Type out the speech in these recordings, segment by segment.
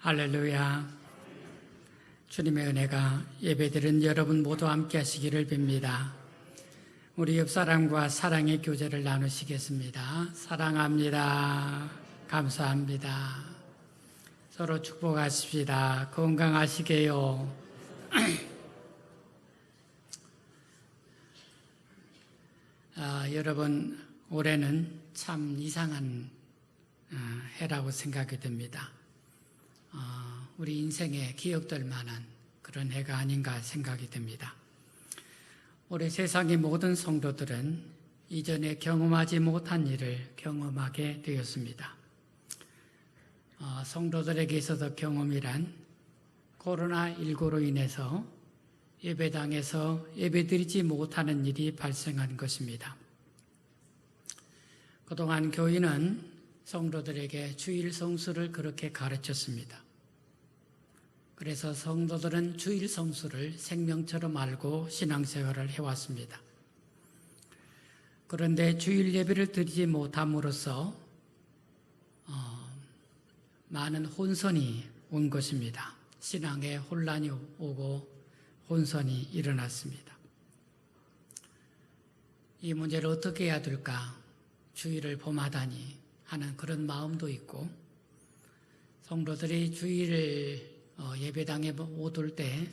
할렐루야. 주님의 은혜가 예배드린 여러분 모두 함께 하시기를 빕니다. 우리 옆사람과 사랑의 교제를 나누시겠습니다. 사랑합니다. 감사합니다. 서로 축복하십시다. 건강하시게요. 여러분, 올해는 참 이상한 해라고 생각이 듭니다. 우리 인생에 기억될 만한 그런 해가 아닌가 생각이 듭니다. 올해 세상의 모든 성도들은 이전에 경험하지 못한 일을 경험하게 되었습니다. 성도들에게 있어서 경험이란 코로나19로 인해서 예배당에서 예배드리지 못하는 일이 발생한 것입니다. 그동안 교인은 성도들에게 주일 성수를 그렇게 가르쳤습니다. 그래서 성도들은 주일 성수를 생명처럼 알고 신앙생활을 해왔습니다. 그런데 주일 예배를 드리지 못함으로써 많은 혼선이 온 것입니다. 신앙에 혼란이 오고 혼선이 일어났습니다. 이 문제를 어떻게 해야 될까? 주일을 범하다니 하는 그런 마음도 있고, 성도들이 주일을 예배당에 못 올 때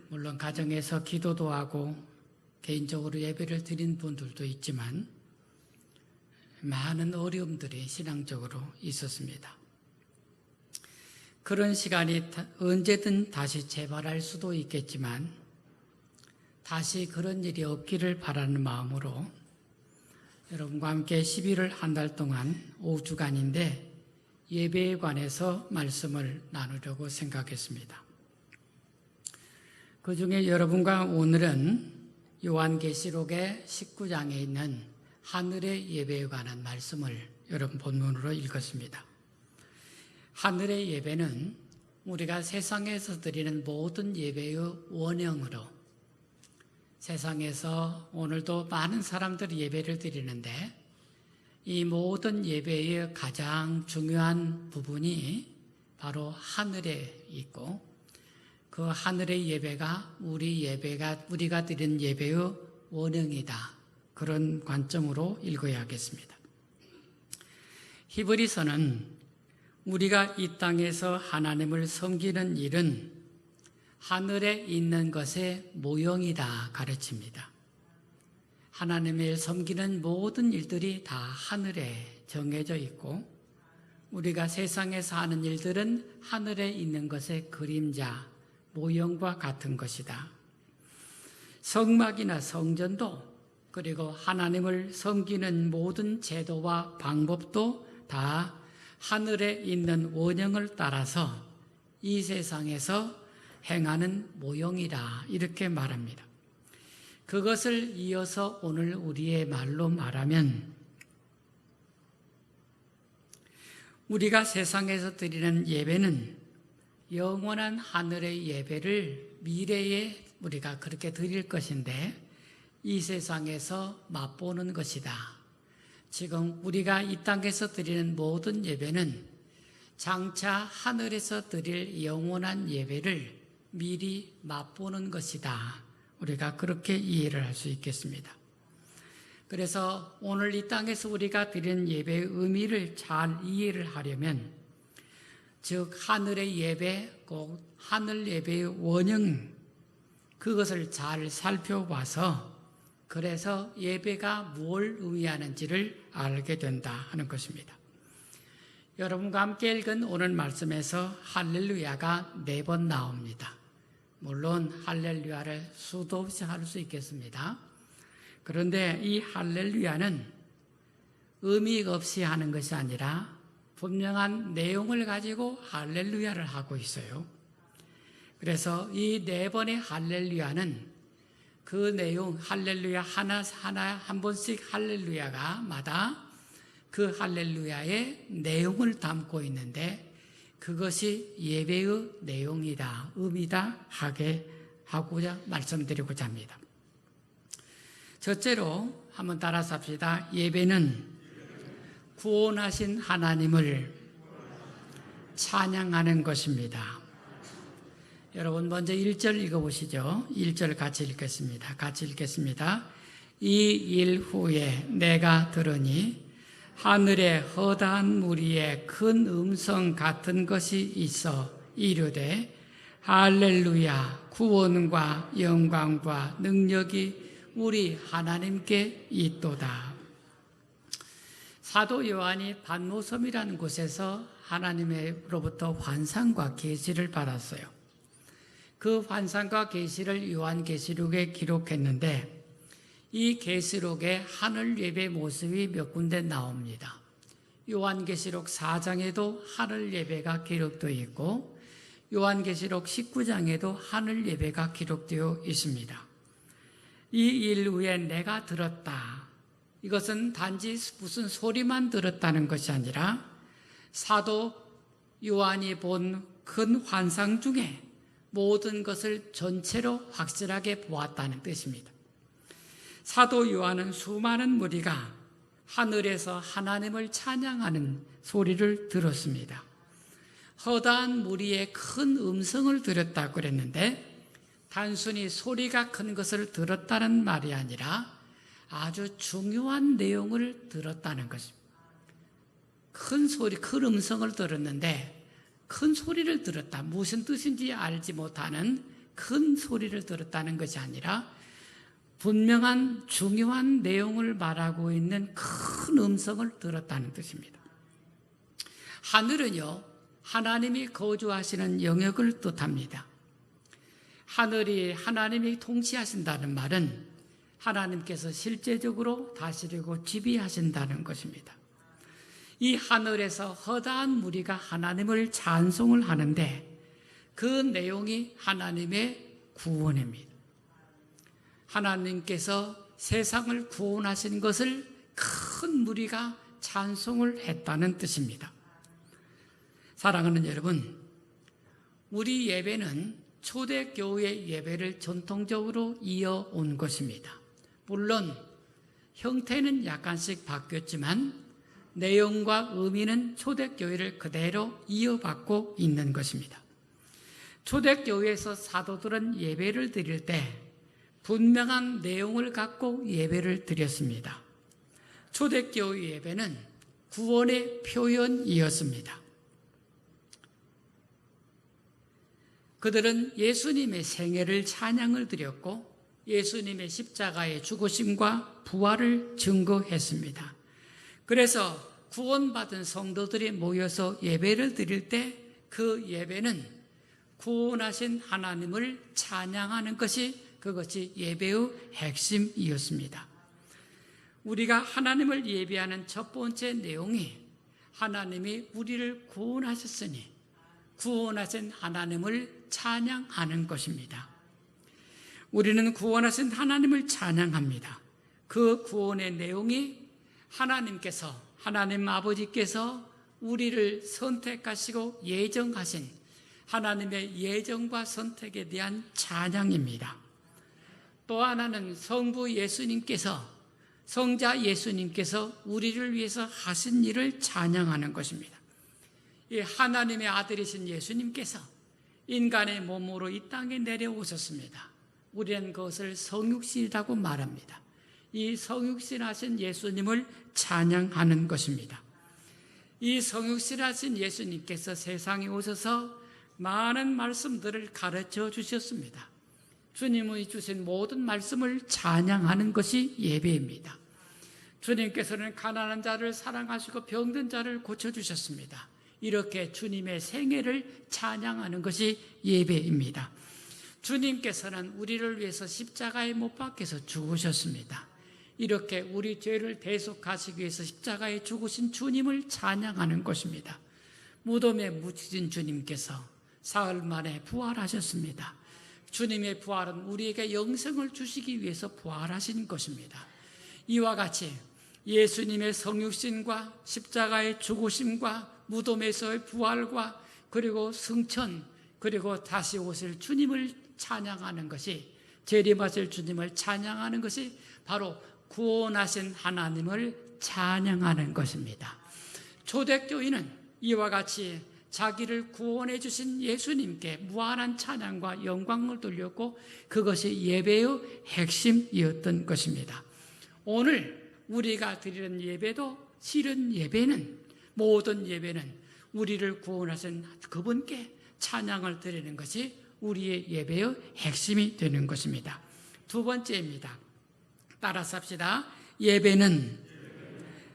물론 가정에서 기도도 하고 개인적으로 예배를 드린 분들도 있지만 많은 어려움들이 신앙적으로 있었습니다. 그런 시간이 언제든 다시 재발할 수도 있겠지만 다시 그런 일이 없기를 바라는 마음으로 여러분과 함께 11월 한 달 동안 5주간인데 예배에 관해서 말씀을 나누려고 생각했습니다. 그 중에 여러분과 오늘은 요한계시록의 19장에 있는 하늘의 예배에 관한 말씀을 여러분 본문으로 읽었습니다. 하늘의 예배는 우리가 세상에서 드리는 모든 예배의 원형으로, 세상에서 오늘도 많은 사람들이 예배를 드리는데 이 모든 예배의 가장 중요한 부분이 바로 하늘에 있고, 그 하늘의 예배가 우리가 드린 예배의 원형이다. 그런 관점으로 읽어야겠습니다. 히브리서는 우리가 이 땅에서 하나님을 섬기는 일은 하늘에 있는 것의 모형이다 가르칩니다. 하나님을 섬기는 모든 일들이 다 하늘에 정해져 있고, 우리가 세상에서 하는 일들은 하늘에 있는 것의 그림자, 모형과 같은 것이다. 성막이나 성전도, 그리고 하나님을 섬기는 모든 제도와 방법도 다 하늘에 있는 원형을 따라서 이 세상에서 행하는 모형이다. 이렇게 말합니다. 그것을 이어서 오늘 우리의 말로 말하면, 우리가 세상에서 드리는 예배는 영원한 하늘의 예배를 미래에 우리가 그렇게 드릴 것인데 이 세상에서 맛보는 것이다. 지금 우리가 이 땅에서 드리는 모든 예배는 장차 하늘에서 드릴 영원한 예배를 미리 맛보는 것이다. 우리가 그렇게 이해를 할 수 있겠습니다. 그래서 오늘 이 땅에서 우리가 드리는 예배의 의미를 잘 이해를 하려면, 즉 하늘의 예배, 꼭 하늘 예배의 원형, 그것을 잘 살펴봐서 그래서 예배가 뭘 의미하는지를 알게 된다 하는 것입니다. 여러분과 함께 읽은 오늘 말씀에서 할렐루야가 4번 나옵니다. 물론 할렐루야를 수도 없이 할 수 있겠습니다. 그런데 이 할렐루야는 의미 없이 하는 것이 아니라 분명한 내용을 가지고 할렐루야를 하고 있어요. 그래서 이 4번의 할렐루야는 그 내용, 할렐루야 하나 한 번씩 할렐루야가 마다 그 할렐루야의 내용을 담고 있는데 그것이 예배의 내용이다, 의미다 하고자 말씀드리고자 합니다. 첫째로 한번 따라서 합시다. 예배는 구원하신 하나님을 찬양하는 것입니다. 여러분 먼저 1절 읽어보시죠. 1절 같이 읽겠습니다. 같이 읽겠습니다. 이 일 후에 내가 들으니 하늘에 허다한 무리의 큰 음성 같은 것이 있어 이르되 할렐루야, 구원과 영광과 능력이 우리 하나님께 있도다. 사도 요한이 patmos섬이라는 곳에서 하나님으로부터 환상과 계시를 받았어요. 그 환상과 계시를 요한계시록에 기록했는데 이 계시록에 하늘 예배 모습이 몇 군데 나옵니다. 요한계시록 4장에도 하늘 예배가 기록되어 있고 요한계시록 19장에도 하늘 예배가 기록되어 있습니다. 이 일 후에 내가 들었다. 이것은 단지 무슨 소리만 들었다는 것이 아니라 사도 요한이 본 큰 환상 중에 모든 것을 전체로 확실하게 보았다는 뜻입니다. 사도 요한은 수많은 무리가 하늘에서 하나님을 찬양하는 소리를 들었습니다. 허다한 무리의 큰 음성을 들었다고 그랬는데 단순히 소리가 큰 것을 들었다는 말이 아니라 아주 중요한 내용을 들었다는 것입니다. 큰 소리, 큰 음성을 들었는데 큰 소리를 들었다. 무슨 뜻인지 알지 못하는 큰 소리를 들었다는 것이 아니라 분명한 중요한 내용을 말하고 있는 큰 음성을 들었다는 뜻입니다. 하늘은요, 하나님이 거주하시는 영역을 뜻합니다. 하늘이 하나님이 통치하신다는 말은 하나님께서 실제적으로 다스리고 지배하신다는 것입니다. 이 하늘에서 허다한 무리가 하나님을 찬송을 하는데 그 내용이 하나님의 구원입니다. 하나님께서 세상을 구원하신 것을 큰 무리가 찬송을 했다는 뜻입니다. 사랑하는 여러분, 우리 예배는 초대교회 예배를 전통적으로 이어온 것입니다. 물론 형태는 약간씩 바뀌었지만 내용과 의미는 초대교회를 그대로 이어받고 있는 것입니다. 초대교회에서 사도들은 예배를 드릴 때 분명한 내용을 갖고 예배를 드렸습니다. 초대교회 예배는 구원의 표현이었습니다. 그들은 예수님의 생애를 찬양을 드렸고 예수님의 십자가의 죽으심과 부활을 증거했습니다. 그래서 구원받은 성도들이 모여서 예배를 드릴 때 그 예배는 구원하신 하나님을 찬양하는 그것이 예배의 핵심이었습니다. 우리가 하나님을 예배하는 첫 번째 내용이 하나님이 우리를 구원하셨으니 구원하신 하나님을 찬양하는 것입니다. 우리는 구원하신 하나님을 찬양합니다. 그 구원의 내용이 하나님 아버지께서 우리를 선택하시고 예정하신 하나님의 예정과 선택에 대한 찬양입니다. 또 하나는 성부 예수님께서, 성자 예수님께서 우리를 위해서 하신 일을 찬양하는 것입니다. 이 하나님의 아들이신 예수님께서 인간의 몸으로 이 땅에 내려오셨습니다. 우리는 그것을 성육신이라고 말합니다. 이 성육신하신 예수님을 찬양하는 것입니다. 이 성육신하신 예수님께서 세상에 오셔서 많은 말씀들을 가르쳐 주셨습니다. 주님의 주신 모든 말씀을 찬양하는 것이 예배입니다. 주님께서는 가난한 자를 사랑하시고 병든 자를 고쳐주셨습니다. 이렇게 주님의 생애를 찬양하는 것이 예배입니다. 주님께서는 우리를 위해서 십자가에 못 박혀서 죽으셨습니다. 이렇게 우리 죄를 대속하시기 위해서 십자가에 죽으신 주님을 찬양하는 것입니다. 무덤에 묻히신 주님께서 사흘 만에 부활하셨습니다. 주님의 부활은 우리에게 영생을 주시기 위해서 부활하신 것입니다. 이와 같이 예수님의 성육신과 십자가의 죽으심과 무덤에서의 부활과 그리고 승천 그리고 다시 오실 주님을 찬양하는 것이, 재림하실 주님을 찬양하는 것이 바로 구원하신 하나님을 찬양하는 것입니다. 초대교회는 이와 같이 자기를 구원해 주신 예수님께 무한한 찬양과 영광을 돌렸고 그것이 예배의 핵심이었던 것입니다. 오늘 우리가 드리는 예배도 실은 예배는 모든 예배는 우리를 구원하신 그분께 찬양을 드리는 것이 우리의 예배의 핵심이 되는 것입니다. 두 번째입니다. 따라서 합시다. 예배는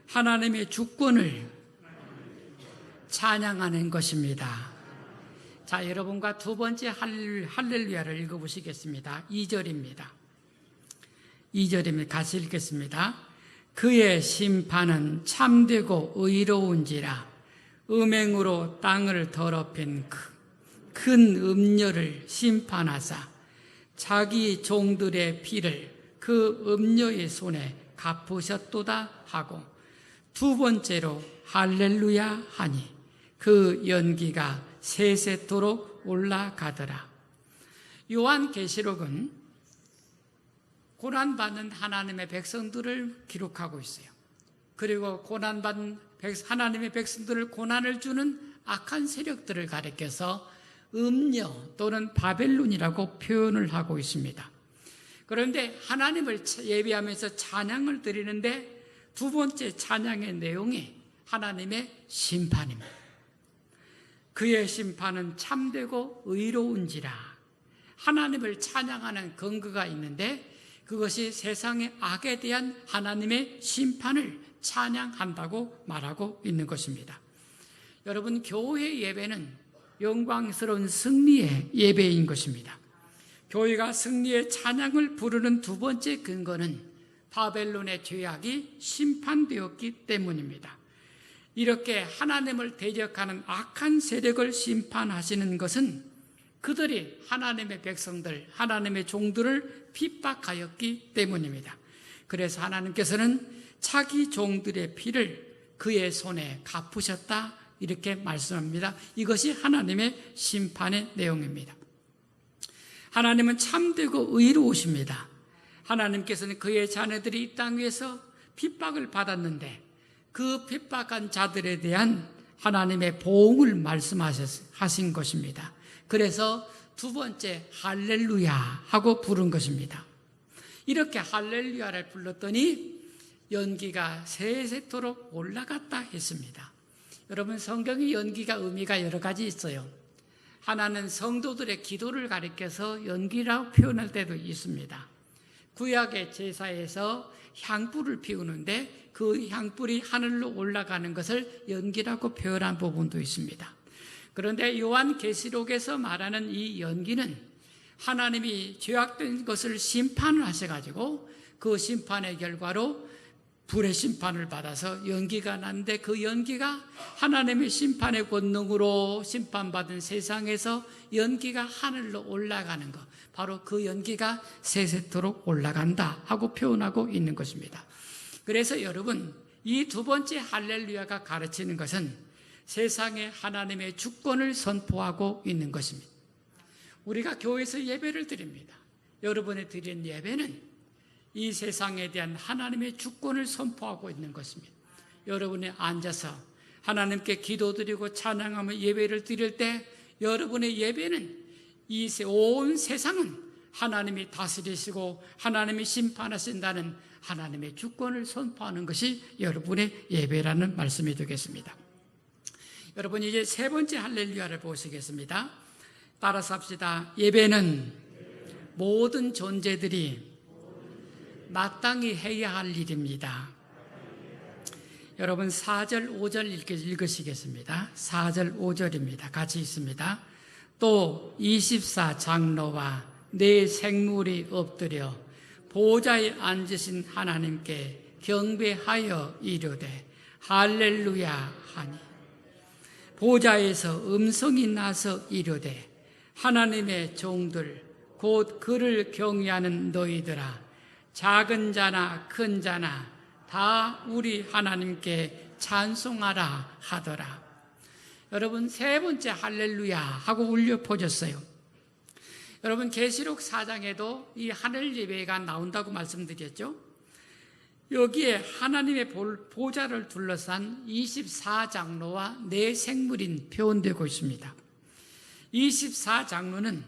하나님의 주권을 찬양하는 것입니다. 자, 여러분과 두 번째 할렐루야를 읽어보시겠습니다. 2절입니다. 2절입니다. 같이 읽겠습니다. 그의 심판은 참되고 의로운지라 음행으로 땅을 더럽힌 큰 음녀를 심판하사 자기 종들의 피를 그 음녀의 손에 갚으셨도다 하고 두 번째로 할렐루야 하니 그 연기가 세세토록 올라가더라. 요한계시록은 고난받는 하나님의 백성들을 기록하고 있어요. 그리고 고난받는 하나님의 백성들을 고난을 주는 악한 세력들을 가리켜서 음녀 또는 바벨론이라고 표현을 하고 있습니다. 그런데 하나님을 예배하면서 찬양을 드리는데 두 번째 찬양의 내용이 하나님의 심판입니다. 그의 심판은 참되고 의로운지라. 하나님을 찬양하는 근거가 있는데 그것이 세상의 악에 대한 하나님의 심판을 찬양한다고 말하고 있는 것입니다. 여러분, 교회 예배는 영광스러운 승리의 예배인 것입니다. 교회가 승리의 찬양을 부르는 두 번째 근거는 바벨론의 죄악이 심판되었기 때문입니다. 이렇게 하나님을 대적하는 악한 세력을 심판하시는 것은 그들이 하나님의 백성들, 하나님의 종들을 핍박하였기 때문입니다. 그래서 하나님께서는 자기 종들의 피를 그의 손에 갚으셨다 이렇게 말씀합니다. 이것이 하나님의 심판의 내용입니다. 하나님은 참되고 의로우십니다. 하나님께서는 그의 자녀들이 이 땅 위에서 핍박을 받았는데 그 핍박한 자들에 대한 하나님의 보응을 말씀하신 것입니다. 그래서 두 번째 할렐루야 하고 부른 것입니다. 이렇게 할렐루야를 불렀더니 연기가 세세토록 올라갔다 했습니다. 여러분, 성경의 연기가 의미가 여러 가지 있어요. 하나는 성도들의 기도를 가리켜서 연기라고 표현할 때도 있습니다. 구약의 제사에서 향불을 피우는데 그 향불이 하늘로 올라가는 것을 연기라고 표현한 부분도 있습니다. 그런데 요한계시록에서 말하는 이 연기는 하나님이 죄악된 것을 심판을 하셔가지고 그 심판의 결과로 불의 심판을 받아서 연기가 났는데 그 연기가 하나님의 심판의 권능으로 심판받은 세상에서 연기가 하늘로 올라가는 것, 바로 그 연기가 세세토록 올라간다 하고 표현하고 있는 것입니다. 그래서 여러분, 이 두 번째 할렐루야가 가르치는 것은 세상에 하나님의 주권을 선포하고 있는 것입니다. 우리가 교회에서 예배를 드립니다. 여러분이 드린 예배는 이 세상에 대한 하나님의 주권을 선포하고 있는 것입니다. 여러분이 앉아서 하나님께 기도드리고 찬양하며 예배를 드릴 때 여러분의 예배는 이 온 세상은 하나님이 다스리시고 하나님이 심판하신다는 하나님의 주권을 선포하는 것이 여러분의 예배라는 말씀이 되겠습니다. 여러분, 이제 세 번째 할렐루야를 보시겠습니다. 따라서 합시다. 예배는 모든 존재들이 마땅히 해야 할 일입니다. 여러분, 4절 5절 읽으시겠습니다. 4절 5절입니다. 같이 있습니다. 또 24장로와 네 생물이 엎드려 보좌에 앉으신 하나님께 경배하여 이르되 할렐루야 하니 보좌에서 음성이 나서 이르되 하나님의 종들 곧 그를 경외하는 너희들아 작은 자나 큰 자나 다 우리 하나님께 찬송하라 하더라. 여러분, 세 번째 할렐루야 하고 울려 퍼졌어요. 여러분, 계시록 4장에도 이 하늘 예배가 나온다고 말씀드렸죠. 여기에 하나님의 보좌를 둘러싼 24장로와 4생물이 표현되고 있습니다. 24장로는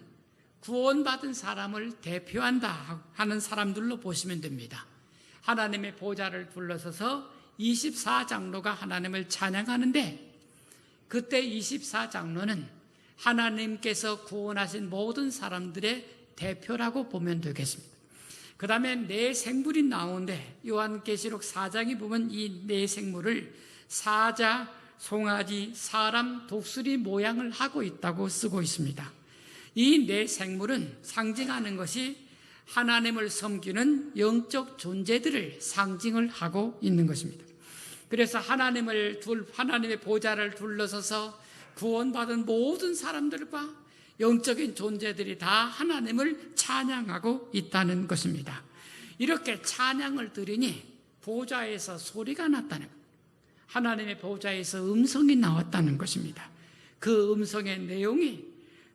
구원받은 사람을 대표한다 하는 사람들로 보시면 됩니다. 하나님의 보좌를 둘러서서 24장로가 하나님을 찬양하는데, 그때 24장로는 하나님께서 구원하신 모든 사람들의 대표라고 보면 되겠습니다. 그 다음에 4생물이 나오는데, 요한계시록 4장에 보면 이 4생물을 사자, 송아지, 사람, 독수리 모양을 하고 있다고 쓰고 있습니다. 이 4생물은 상징하는 것이 하나님을 섬기는 영적 존재들을 상징을 하고 있는 것입니다. 그래서 하나님의 보좌를 둘러서서 구원받은 모든 사람들과 영적인 존재들이 다 하나님을 찬양하고 있다는 것입니다. 이렇게 찬양을 드리니 보좌에서 소리가 났다는 것, 하나님의 보좌에서 음성이 나왔다는 것입니다. 그 음성의 내용이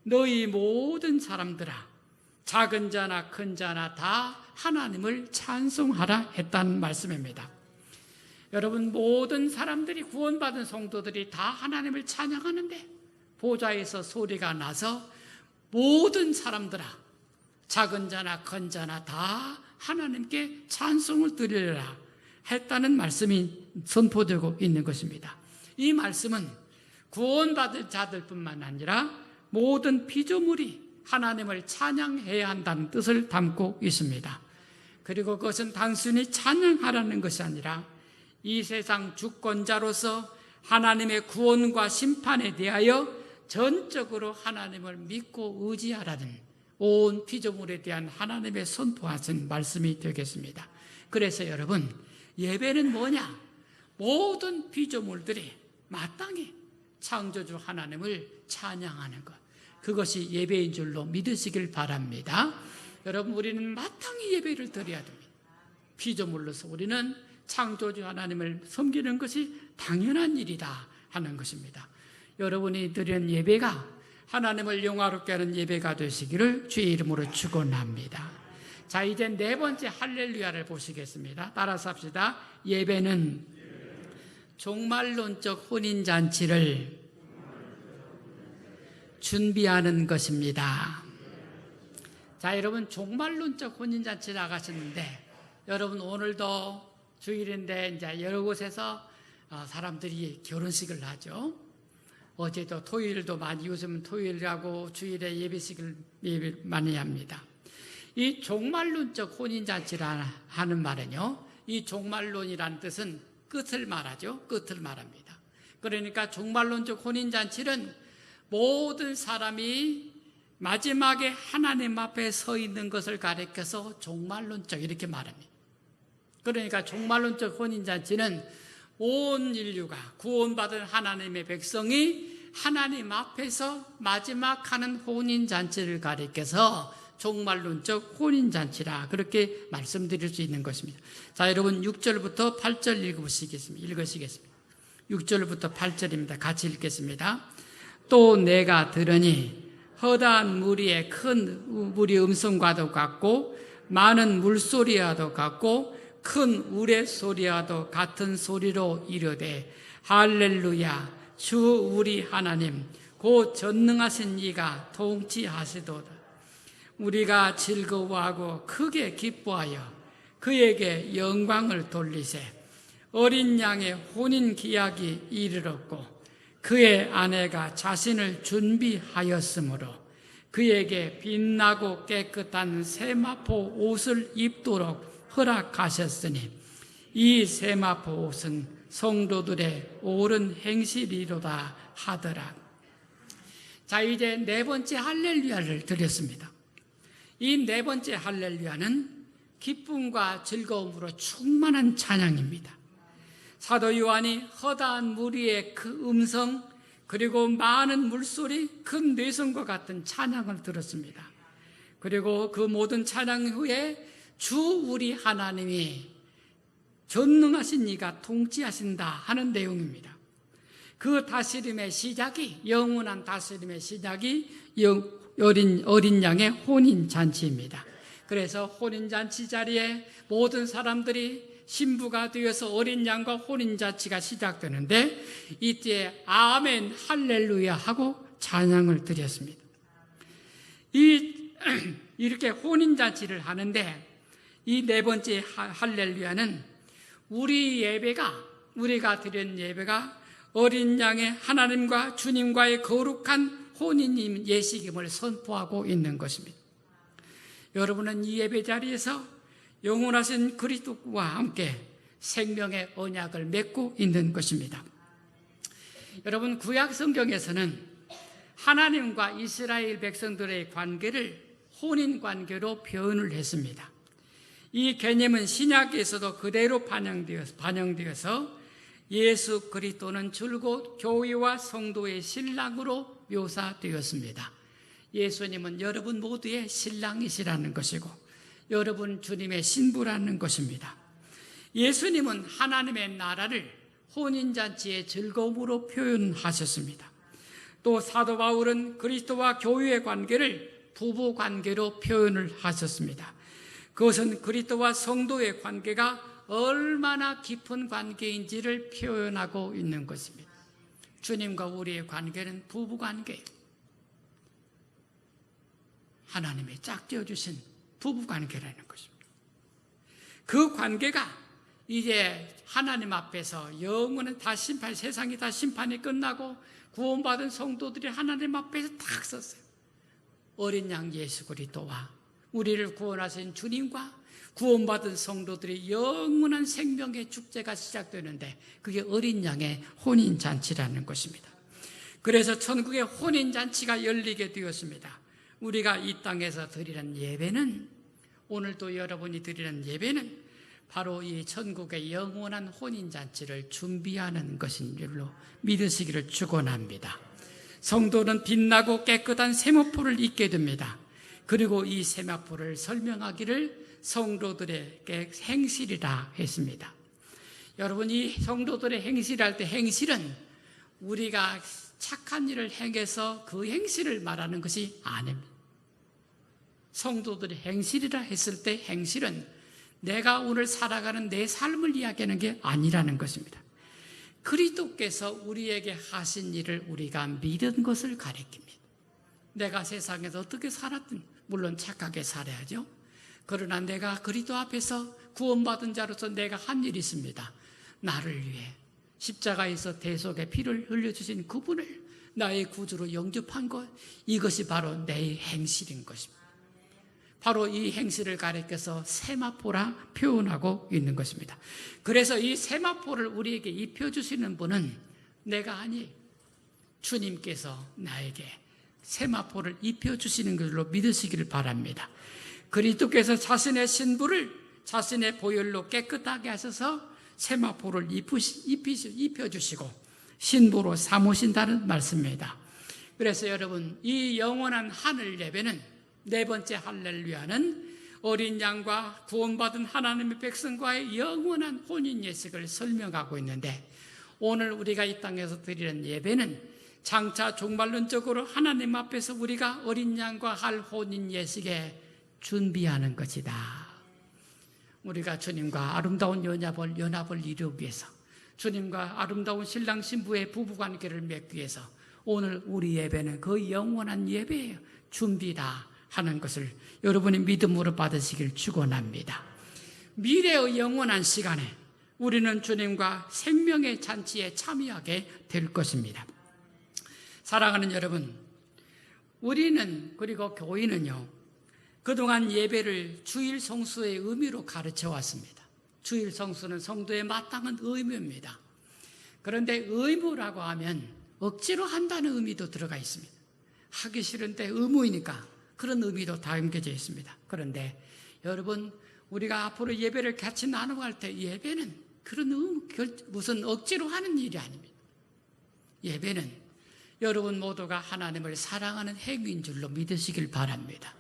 너희 모든 사람들아, 작은 자나 큰 자나 다 하나님을 찬송하라 했다는 말씀입니다. 여러분, 모든 사람들이, 구원받은 성도들이 다 하나님을 찬양하는데 보좌에서 소리가 나서 모든 사람들아, 작은 자나 큰 자나 다 하나님께 찬송을 드리라 했다는 말씀이 선포되고 있는 것입니다. 이 말씀은 구원받을 자들뿐만 아니라 모든 피조물이 하나님을 찬양해야 한다는 뜻을 담고 있습니다. 그리고 그것은 단순히 찬양하라는 것이 아니라 이 세상 주권자로서 하나님의 구원과 심판에 대하여 전적으로 하나님을 믿고 의지하라는 온 피조물에 대한 하나님의 선포하신 말씀이 되겠습니다. 그래서 여러분, 예배는 뭐냐? 모든 피조물들이 마땅히 창조주 하나님을 찬양하는 것, 그것이 예배인 줄로 믿으시길 바랍니다. 여러분, 우리는 마땅히 예배를 드려야 됩니다. 피조물로서 우리는 창조주 하나님을 섬기는 것이 당연한 일이다 하는 것입니다. 여러분이 드리는 예배가 하나님을 영화롭게 하는 예배가 되시기를 주의 이름으로 축원합니다. 자, 이제 4번째 할렐루야를 보시겠습니다. 따라서 합시다. 예배는 종말론적 혼인잔치를 준비하는 것입니다. 자, 여러분, 종말론적 혼인잔치 나가셨는데, 여러분 오늘도 주일인데 이제 여러 곳에서 사람들이 결혼식을 하죠. 어제도 토요일도 많이, 요즘은 토요일하고 주일에 예배식을 많이 합니다. 이 종말론적 혼인잔치라 하는 말은요, 이 종말론이라는 뜻은 끝을 말하죠. 끝을 말합니다. 그러니까 종말론적 혼인잔치는 모든 사람이 마지막에 하나님 앞에 서 있는 것을 가리켜서 종말론적 이렇게 말합니다. 그러니까 종말론적 혼인잔치는 온 인류가, 구원받은 하나님의 백성이 하나님 앞에서 마지막 하는 혼인잔치를 가리켜서 종말론적 혼인잔치라 그렇게 말씀드릴 수 있는 것입니다. 자, 여러분 6절부터 8절 읽으시겠습니다. 6절부터 8절입니다. 같이 읽겠습니다. 또 내가 들으니 허다한 무리의 큰 무리 음성과도 같고 많은 물소리와도 같고 큰 우레소리와도 같은 소리로 이르되 할렐루야, 주 우리 하나님 곧 전능하신 이가 통치하시도다. 우리가 즐거워하고 크게 기뻐하여 그에게 영광을 돌리세. 어린 양의 혼인 기약이 이르렀고 그의 아내가 자신을 준비하였으므로 그에게 빛나고 깨끗한 세마포 옷을 입도록 허락하셨으니 이 세마포 옷은 성도들의 옳은 행실이로다 하더라. 자, 이제 4번째 할렐루야를 드렸습니다. 이 4번째 할렐루야는 기쁨과 즐거움으로 충만한 찬양입니다. 사도 요한이 허다한 무리의 그 음성 그리고 많은 물소리, 큰 뇌성과 같은 찬양을 들었습니다. 그리고 그 모든 찬양 후에 주 우리 하나님이 전능하신 이가 통치하신다 하는 내용입니다. 그 다스림의 시작이, 영원한 다스림의 시작이 어린 양의 혼인잔치입니다. 그래서 혼인잔치 자리에 모든 사람들이 신부가 되어서 어린 양과 혼인잔치가 시작되는데 이때 아멘 할렐루야 하고 찬양을 드렸습니다. 이렇게 혼인잔치를 하는데 이 네 번째 할렐루야는 우리가 드린 예배가 어린 양의 하나님과 주님과의 거룩한 혼인 예식임을 선포하고 있는 것입니다. 여러분은 이 예배 자리에서 영원하신 그리스도와 함께 생명의 언약을 맺고 있는 것입니다. 여러분, 구약 성경에서는 하나님과 이스라엘 백성들의 관계를 혼인 관계로 표현을 했습니다. 이 개념은 신약에서도 그대로 반영되어서 예수 그리스도는 줄곧 교회와 성도의 신랑으로 묘사되었습니다. 예수님은 여러분 모두의 신랑이시라는 것이고 여러분 주님의 신부라는 것입니다. 예수님은 하나님의 나라를 혼인잔치의 즐거움으로 표현하셨습니다. 또 사도 바울은 그리스도와 교회의 관계를 부부관계로 표현을 하셨습니다. 그것은 그리스도와 성도의 관계가 얼마나 깊은 관계인지를 표현하고 있는 것입니다. 주님과 우리의 관계는 부부관계예요. 하나님이 짝지어주신 부부관계라는 것입니다. 그 관계가 이제 하나님 앞에서 영원한 세상이 다 심판이 끝나고 구원받은 성도들이 하나님 앞에서 딱 섰어요. 어린 양 예수 그리스도와 우리를 구원하신 주님과 구원받은 성도들의 영원한 생명의 축제가 시작되는데 그게 어린 양의 혼인잔치라는 것입니다. 그래서 천국의 혼인잔치가 열리게 되었습니다. 우리가 이 땅에서 드리는 예배는, 오늘도 여러분이 드리는 예배는 바로 이 천국의 영원한 혼인잔치를 준비하는 것인 줄로 믿으시기를 축원합니다. 성도는 빛나고 깨끗한 세마포를 입게 됩니다. 그리고 이 세마포를 설명하기를 성도들에게 행실이라 했습니다. 여러분, 이 성도들의 행실할 때 행실은 우리가 착한 일을 행해서 그 행실을 말하는 것이 아닙니다. 성도들의 행실이라 했을 때 행실은 내가 오늘 살아가는 내 삶을 이야기하는 게 아니라는 것입니다. 그리스도께서 우리에게 하신 일을 우리가 믿은 것을 가리킵니다. 내가 세상에서 어떻게 살았든 물론 착하게 살아야죠. 그러나 내가 그리스도 앞에서 구원받은 자로서 내가 한 일이 있습니다. 나를 위해 십자가에서 대속의 피를 흘려주신 그분을 나의 구주로 영접한 것, 이것이 바로 내 행실인 것입니다. 바로 이 행실을 가리켜서 세마포라 표현하고 있는 것입니다. 그래서 이 세마포를 우리에게 입혀주시는 분은 내가 아니에요. 주님께서 나에게 세마포를 입혀주시는 것으로 믿으시기를 바랍니다. 그리스도께서 자신의 신부를 자신의 보혈로 깨끗하게 하셔서 세마포를 입혀주시고 신부로 삼으신다는 말씀입니다. 그래서 여러분, 이 영원한 하늘 예배는 네 번째 할렐루야는 어린 양과 구원받은 하나님의 백성과의 영원한 혼인 예식을 설명하고 있는데, 오늘 우리가 이 땅에서 드리는 예배는 장차 종말론적으로 하나님 앞에서 우리가 어린 양과 할 혼인 예식에 준비하는 것이다. 우리가 주님과 아름다운 연합을 이루기 위해서, 주님과 아름다운 신랑 신부의 부부관계를 맺기 위해서 오늘 우리 예배는 그 영원한 예배의 준비다 하는 것을 여러분이 믿음으로 받으시길 축원합니다. 미래의 영원한 시간에 우리는 주님과 생명의 잔치에 참여하게 될 것입니다. 사랑하는 여러분, 우리는, 그리고 교회는요, 그동안 예배를 주일 성수의 의미로 가르쳐 왔습니다. 주일 성수는 성도의 마땅한 의무입니다. 그런데 의무라고 하면 억지로 한다는 의미도 들어가 있습니다. 하기 싫은데 의무이니까 그런 의미도 담겨져 있습니다. 그런데 여러분, 우리가 앞으로 예배를 같이 나눠갈 때 예배는 그런 무슨 억지로 하는 일이 아닙니다. 예배는 여러분 모두가 하나님을 사랑하는 행위인 줄로 믿으시길 바랍니다.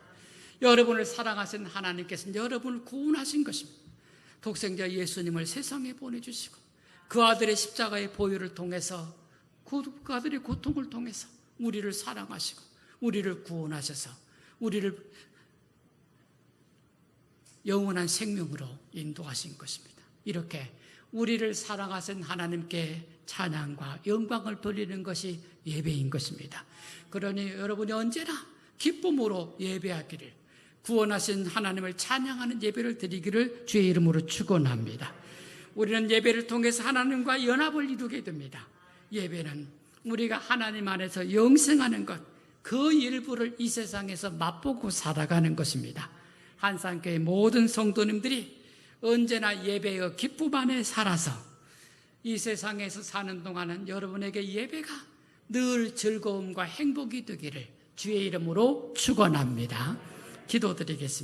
여러분을 사랑하신 하나님께서는 여러분을 구원하신 것입니다. 독생자 예수님을 세상에 보내주시고 그 아들의 십자가의 보혈을 통해서, 그 아들의 고통을 통해서 우리를 사랑하시고 우리를 구원하셔서 우리를 영원한 생명으로 인도하신 것입니다. 이렇게 우리를 사랑하신 하나님께 찬양과 영광을 돌리는 것이 예배인 것입니다. 그러니 여러분이 언제나 기쁨으로 예배하기를, 구원하신 하나님을 찬양하는 예배를 드리기를 주의 이름으로 축원합니다. 우리는 예배를 통해서 하나님과 연합을 이루게 됩니다. 예배는 우리가 하나님 안에서 영생하는 것, 그 일부를 이 세상에서 맛보고 살아가는 것입니다. 한산교회 모든 성도님들이 언제나 예배의 기쁨 안에 살아서 이 세상에서 사는 동안은 여러분에게 예배가 늘 즐거움과 행복이 되기를 주의 이름으로 축원합니다. 기도드리겠습니다.